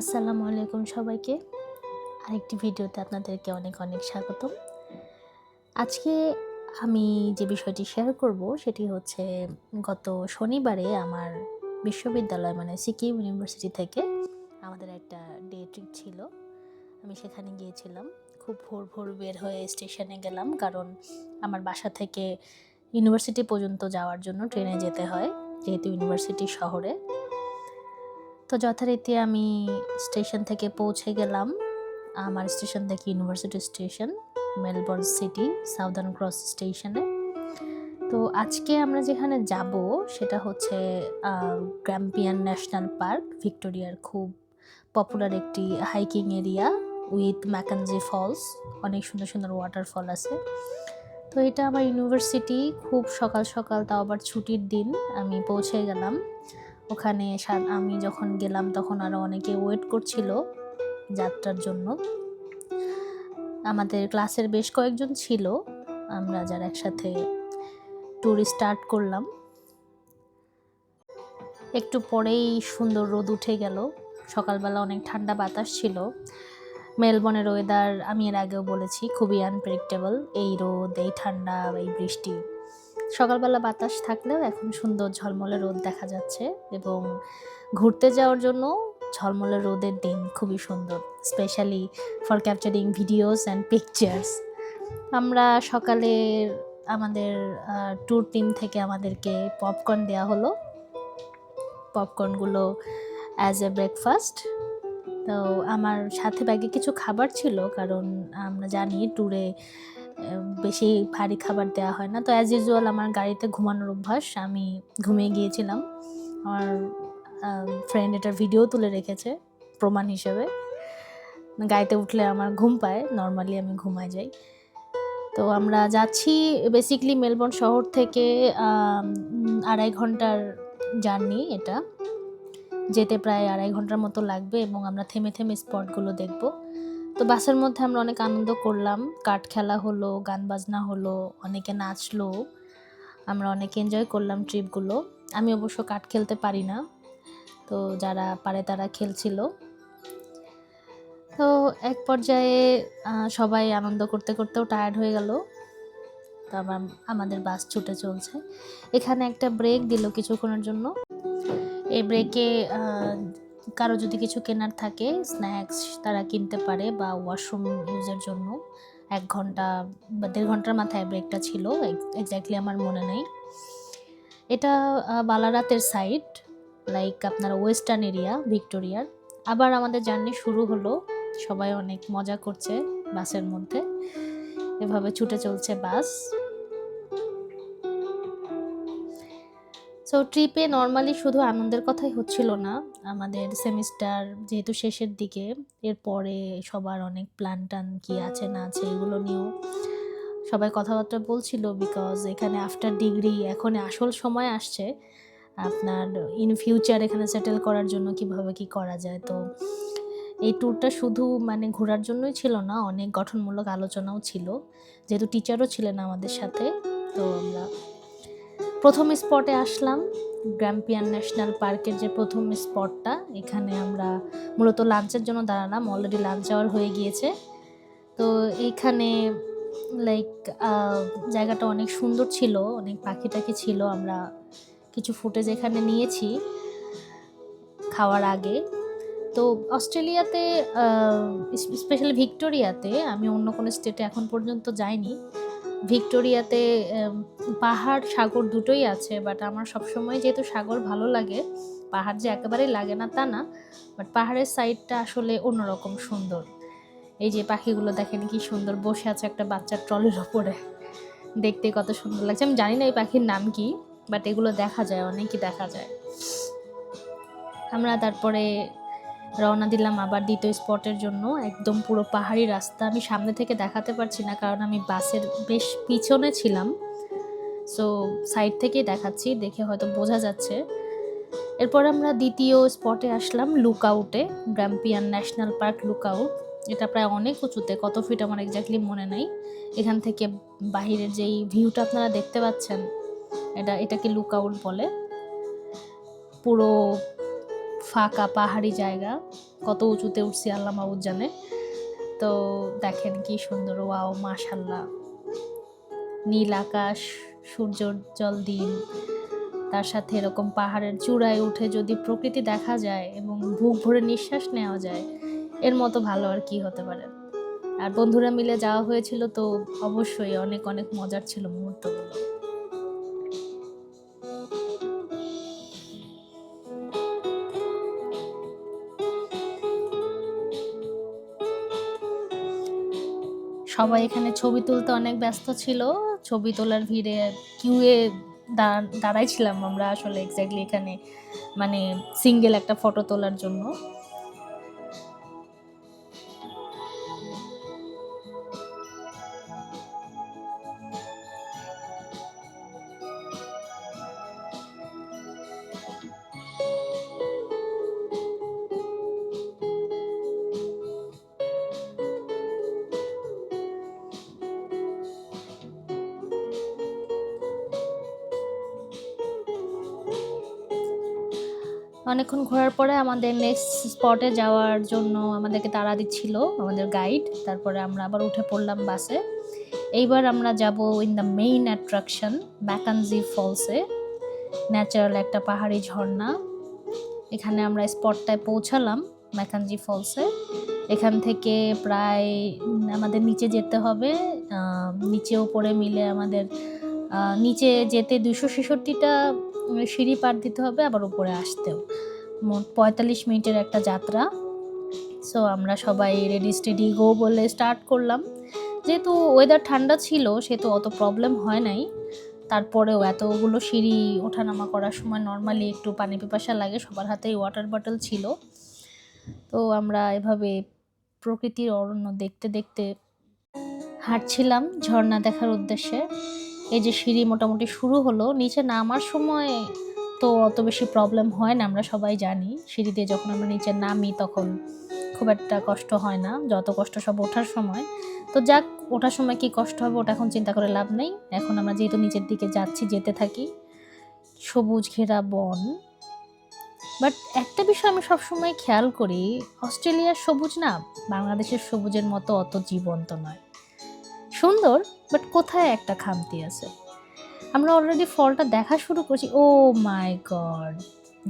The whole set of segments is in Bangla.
আসসালামু আলাইকুম সবাইকে। আরেকটি ভিডিওতে আপনাদেরকে অনেক অনেক স্বাগতম। আজকে আমি যে বিষয়টি শেয়ার করব সেটি হচ্ছে গত শনিবারে আমার বিশ্ববিদ্যালয় মানে সিকিম ইউনিভার্সিটি থেকে আমাদের একটা ডে ট্রিপ ছিল। আমি সেখানে গিয়েছিলাম। খুব ভোর বের হয়ে স্টেশনে গেলাম, কারণ আমার বাসা থেকে ইউনিভার্সিটি পর্যন্ত যাওয়ার জন্য ট্রেনে যেতে হয়, যেহেতু ইউনিভার্সিটি শহরে। তো যথারীতি আমি স্টেশন থেকে পৌঁছে গেলাম। আমার স্টেশন থেকে university station Melbourne city southern cross স্টেশনে। তো আজকে আমরা যেখানে যাব সেটা হচ্ছে গ্রাম্পিয়ান ন্যাশনাল পার্ক, ভিক্টোরিয়ার খুব পপুলার একটি hiking area with Mackenzie Falls. অনেক সুন্দর সুন্দর ওয়াটারফল আছে। তো এটা আমার ইউনিভার্সিটি। খুব সকাল সকাল, তাও আবার ছুটির দিন, আমি পৌঁছে গেলাম ওখানে। আমি যখন গেলাম তখন আরও অনেকে ওয়েট করছিল যাত্রার জন্য। আমাদের ক্লাসের বেশ কয়েকজন ছিল, আমরা যারা একসাথে ট্যুর স্টার্ট করলাম। একটু পরেই সুন্দর রোদ উঠে গেল। সকালবেলা অনেক ঠান্ডা বাতাস ছিল। মেলবোর্নের ওয়েদার আমি এর আগেও বলেছি, খুবই আনপ্রেডিক্টেবল। এই রোদ, এই ঠান্ডা, এই বৃষ্টি। সকালবেলা বাতাস থাকলেও এখন সুন্দর ঝলমলে রোদ দেখা যাচ্ছে, এবং ঘুরতে যাওয়ার জন্য ঝলমলে রোদের দিন খুবই সুন্দর, specially for capturing videos and pictures. আমরা সকালের আমাদের ট্যুর টিম থেকে আমাদেরকে পপকর্ন দেওয়া হলো। পপকর্নগুলো অ্যাজ এ ব্রেকফাস্ট। তো আমার সাথে ব্যাগে কিছু খাবার ছিল, কারণ আমরা জানি ট্যুরে বেশি ভারী খাবার দেওয়া হয় না। তো অ্যাজ ইউজুয়াল আমার গাড়িতে ঘুমানোর অভ্যাস, আমি ঘুমিয়ে গিয়েছিলাম। আমার ফ্রেন্ড এটার ভিডিও তুলে রেখেছে প্রমাণ হিসেবে। গাড়িতে উঠলে আমার ঘুম পায়, নর্মালি আমি ঘুমায় যাই। তো আমরা যাচ্ছি বেসিকলি মেলবোর্ন শহর থেকে 2.5 ঘন্টার জার্নি। এটা যেতে প্রায় 2.5 ঘন্টার মতো লাগবে, এবং আমরা থেমে থেমে স্পটগুলো দেখব। তো বাসের মধ্যে আমরা অনেক আনন্দ করলাম, কাঠ খেলা হলো, গান বাজনা হলো, অনেকে নাচলো। আমরা অনেক এনজয় করলাম ট্রিপগুলো। আমি অবশ্য কাঠ খেলতে পারি না, তো যারা পারে তারা খেলছিল। তো এক পর্যায়ে সবাই আনন্দ করতে করতেও টায়ার্ড হয়ে গেল। তো আবার আমাদের বাস ছুটে চলছে। এখানে একটা ব্রেক দিল কিছুক্ষণের জন্য। এই ব্রেকে কারো যদি কিছু কেনার থাকে, স্ন্যাক্স তারা কিনতে পারে, বা ওয়াশরুম ইউজের জন্য 1 ঘন্টা বা 1.5 ঘন্টার মাথায় ব্রেকটা ছিল, এক্স্যাক্টলি আমার মনে নেই। এটা বালারাতের সাইড, লাইক আপনার ওয়েস্টার্ন এরিয়া ভিক্টোরিয়ার। আবার আমাদের জার্নি শুরু হলো। সবাই অনেক মজা করছে বাসের মধ্যে, এভাবে ছুটে চলছে বাস। সো ট্রিপে নর্মালি শুধু আনন্দের কথাই হচ্ছিল না, আমাদের সেমিস্টার যেহেতু শেষের দিকে, এরপরে সবার অনেক প্ল্যান টান কী আছে না আছে এগুলো নিয়েও সবাই কথাবার্তা বলছিল। বিকজ এখানে আফটার ডিগ্রি এখন আসল সময় আসছে আপনার ইন ফিউচার এখানে সেটেল করার জন্য কিভাবে কি করা যায়। তো এই ট্যুরটা শুধু মানে ঘোরার জন্যই ছিল না, অনেক গঠনমূলক আলোচনাও ছিল, যেহেতু টিচারও ছিলেন আমাদের সাথে। তো আমরা প্রথম স্পটে আসলাম, গ্রাম্পিয়ান ন্যাশনাল পার্কের যে প্রথম স্পটটা, এখানে আমরা মূলত লাঞ্চের জন্য দাঁড়ালাম। অলরেডি লাঞ্চ আওয়ার হয়ে গিয়েছে। তো এইখানে লাইক জায়গাটা অনেক সুন্দর ছিল, অনেক পাখি টাখি ছিল। আমরা কিছু ফুটেজ এখানে নিয়েছি খাওয়ার আগে। তো অস্ট্রেলিয়াতে স্পেশালি ভিক্টোরিয়াতে, আমি অন্য কোনো স্টেটে এখন পর্যন্ত যাইনি। ভিক্টোরিয়াতে পাহাড় সাগর দুটোই আছে, বাট আমার সবসময় যেহেতু সাগর ভালো লাগে, পাহাড় যে একেবারেই লাগে না তা না, বাট পাহাড়ের সাইডটা আসলে অন্যরকম সুন্দর। এই যে পাখিগুলো দেখেন কি সুন্দর বসে আছে একটা বাচ্চার ট্রলির ওপরে, দেখতে কত সুন্দর লাগছে। আমি জানি না এই পাখির নাম কি, বাট এগুলো দেখা যায়, অনেকই দেখা যায়। আমরা তারপরে রওনা দিলাম আবার দ্বিতীয় স্পটের জন্য। একদম পুরো পাহাড়ি রাস্তা, আমি সামনে থেকে দেখাতে পারছি না কারণ আমি বাসের বেশ পিছনে ছিলাম। সো সাইড থেকেই দেখাচ্ছি, দেখে হয়তো বোঝা যাচ্ছে। এরপর আমরা দ্বিতীয় স্পটে আসলাম, লুকআউটে, গ্রাম্পিয়ান ন্যাশনাল পার্ক লুকআউট। এটা প্রায় অনেক উঁচুতে, কত ফিট আমার এক্স্যাক্টলি মনে নেই। এখান থেকে বাহিরের যেই ভিউটা আপনারা দেখতে পাচ্ছেন, এটাকে লুকআউট বলে। পুরো ফাঁকা পাহাড়ি জায়গা, কত উঁচুতে উঠছি আল্লাহ মাবুদ জানে। তো দেখেন কি সুন্দর, ওয়াও মাশাল্লাহ, নীল আকাশ, সূর্যোজ্জ্বল দিন, তার সাথে এরকম পাহাড়ের চূড়ায় উঠে যদি প্রকৃতি দেখা যায় এবং বুক ভরে নিঃশ্বাস নেওয়া যায়, এর মতো ভালো আর কি হতে পারে। আর বন্ধুরা মিলে যাওয়া হয়েছিল, তো অবশ্যই অনেক অনেক মজার ছিল মুহূর্তগুলো। সবাই এখানে ছবি তুলতে অনেক ব্যস্ত ছিল, ছবি তোলার ভিড়ে কিউয়ে দাঁড়াইছিলাম আমরা আসলে এক্স্যাক্টলি এখানে, মানে সিঙ্গেল একটা ফটো তোলার জন্য। অনেকক্ষণ ঘোরার পরে আমাদের নেক্সট স্পটে যাওয়ার জন্য আমাদেরকে তাড়া দিচ্ছিল আমাদের গাইড। তারপরে আমরা আবার উঠে পড়লাম বাসে। এইবার আমরা যাব in the main attraction McKenzie ফলসে, ন্যাচারাল একটা পাহাড়ি ঝর্ণা। এখানে আমরা স্পটটায় পৌঁছালাম ম্যাকানজি ফলসে। এখান থেকে প্রায় আমাদের নিচে যেতে হবে, নিচে ওপরে মিলে আমাদের নিচে যেতে 266টা সিঁড়ি পার দিতে হবে, আবার উপরে আসতেও। মোট 45 মিনিটের একটা যাত্রা। সো আমরা সবাই রেডি স্টেডি গো বলে স্টার্ট করলাম। যেহেতু ওয়েদার ঠান্ডা ছিল সেহেতু অত প্রবলেম হয় নাই, তারপরেও এতগুলো সিঁড়ি ওঠানামা করার সময় নর্মালি একটু পানি পিপাসা লাগে, সবার হাতেই ওয়াটার বটল ছিল। তো আমরা এভাবে প্রকৃতির অরণ্য দেখতে দেখতে হাঁটছিলাম ঝর্ণা দেখার উদ্দেশ্যে। এই যে সিঁড়ি মোটামুটি শুরু হলো, নিচে নামার সময় তো অত বেশি প্রবলেম হয় না, আমরা সবাই জানি সিঁড়ি দিয়ে যখন আমরা নিচে নামি তখন খুব একটা কষ্ট হয় না, যত কষ্ট সব ওঠার সময়। তো যাক, ওঠার সময় কি কষ্ট হবে ওটা এখন চিন্তা করে লাভ নেই। এখন আমরা যেহেতু নিচের দিকে যাচ্ছি, যেতে থাকি। সবুজ ঘেরা বন। বাট একটা বিষয় আমি সবসময় খেয়াল করি, অস্ট্রেলিয়ার সবুজ না বাংলাদেশের সবুজের মতো অত জীবন্ত নয়। সুন্দর, বাট কোথায় একটা খামতি আছে। আমরা অলরেডি ফলটা দেখা শুরু করছি। ও মাই গড,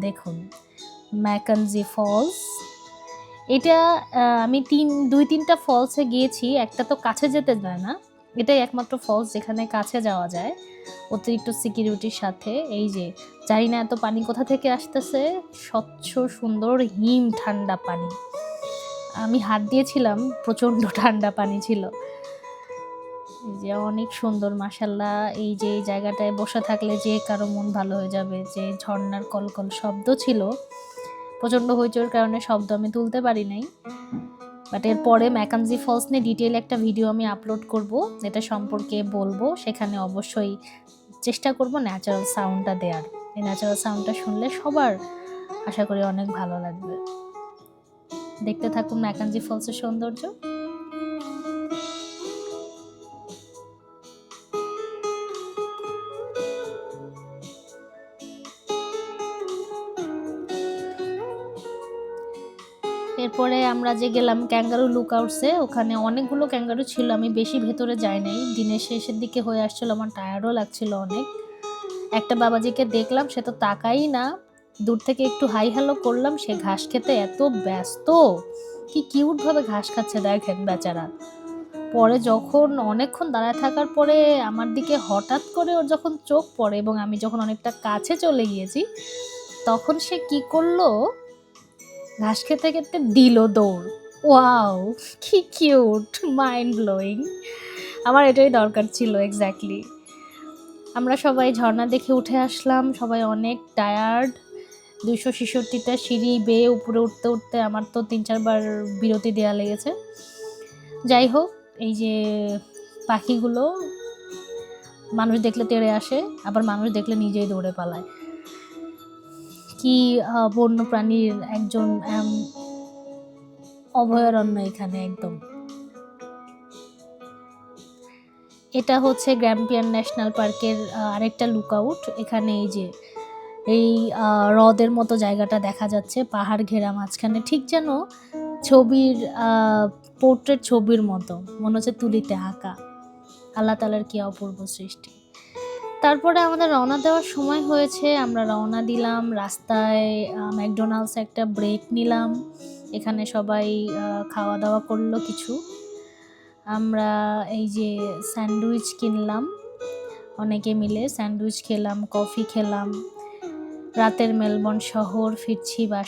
দেখুন ম্যাকানজি ফলস। এটা আমি 2-3টা ফলসে গিয়েছি, একটা তো কাছে যেতে যায় না, এটাই একমাত্র ফলস যেখানে কাছে যাওয়া যায় অতিরিক্ত সিকিউরিটির সাথে। এই যে জানি না এত পানি কোথা থেকে আসতেছে, স্বচ্ছ সুন্দর হিম ঠান্ডা পানি। আমি হাত দিয়েছিলাম, প্রচণ্ড ঠান্ডা পানি ছিল। এই যে অনেক সুন্দর মাশাল্লাহ। এই যে এই জায়গাটায় বসে থাকলে যে কারো মন ভালো হয়ে যাবে। যে ঝর্ণার কলকল শব্দ ছিল, প্রচণ্ড হইচইর কারণে শব্দ আমি তুলতে পারি নাই। বাট এরপরে ম্যাকানজি ফলস নিয়ে ডিটেইল একটা ভিডিও আমি আপলোড করব, এটা সম্পর্কে বলবো। সেখানে অবশ্যই চেষ্টা করব ন্যাচারাল সাউন্ডটা দেওয়ার। এই ন্যাচারাল সাউন্ডটা শুনলে সবার আশা করি অনেক ভালো লাগবে। দেখতে থাকুন ম্যাকানজি ফলসের সৌন্দর্য। এরপরে আমরা যে গেলাম ক্যাঙ্গারু লুকআউটসে, ওখানে অনেকগুলো ক্যাঙ্গারু ছিল। আমি বেশি ভেতরে যাই নাই, দিনের শেষের দিকে হয়ে আসছিল, আমার টায়ার্ডও লাগছিল অনেক। একটা বাবাজিকে দেখলাম, সে তো তাকাই না, দূর থেকে একটু হাই হ্যালো করলাম, সে ঘাস খেতে এত ব্যস্ত, কি কিউটভাবে ঘাস খাচ্ছে দেখেন বেচারা। পরে যখন অনেকক্ষণ দাঁড়ায় থাকার পরে আমার দিকে হঠাৎ করে ওর যখন চোখ পড়ে এবং আমি যখন অনেকটা কাছে চলে গিয়েছি, তখন সে কি করলো, ঘাস খেতে খেতে দিল দৌড়। ওয়াও, কি কিউট, মাইন্ড ব্লোয়িং। আমার এটাই দরকার ছিল এক্স্যাক্টলি। আমরা সবাই ঝর্ণা দেখে উঠে আসলাম, সবাই অনেক টায়ার্ড। 266টা সিঁড়ি বেয়ে উপরে উঠতে উঠতে আমার তো 3-4 বার বিরতি দেওয়া লেগেছে। যাই হোক, এই যে পাখিগুলো মানুষ দেখলে তেড়ে আসে, আবার মানুষ দেখলে নিজেই দৌড়ে পালায়। কি বন্য প্রাণীর একজন অভয়ারণ্য এখানে একদম। এটা হচ্ছে গ্র্যাম্পিয়ান ন্যাশনাল পার্কের আরেকটা লুকআউট। এখানে এই যে এই হ্রদের মতো জায়গাটা দেখা যাচ্ছে, পাহাড় ঘেরা মাঝখানে, ঠিক যেন ছবির পোর্ট্রেট ছবির মতো, মনে হচ্ছে তুলিতে আঁকা। আল্লাহ তাআলার কি অপূর্ব সৃষ্টি। তারপরে আমাদের রওনা দেওয়ার সময় হয়েছে, আমরা রওনা দিলাম। রাস্তায় ম্যাকডোনাল্ডস একটা ব্রেক নিলাম, এখানে সবাই খাওয়া দাওয়া করলো কিছু। আমরা এই যে স্যান্ডউইচ কিনলাম, অনেকে মিলে স্যান্ডউইচ খেলাম, কফি খেলাম। রাতের মেলবোর্ন শহর, ফিরছি বাসায়।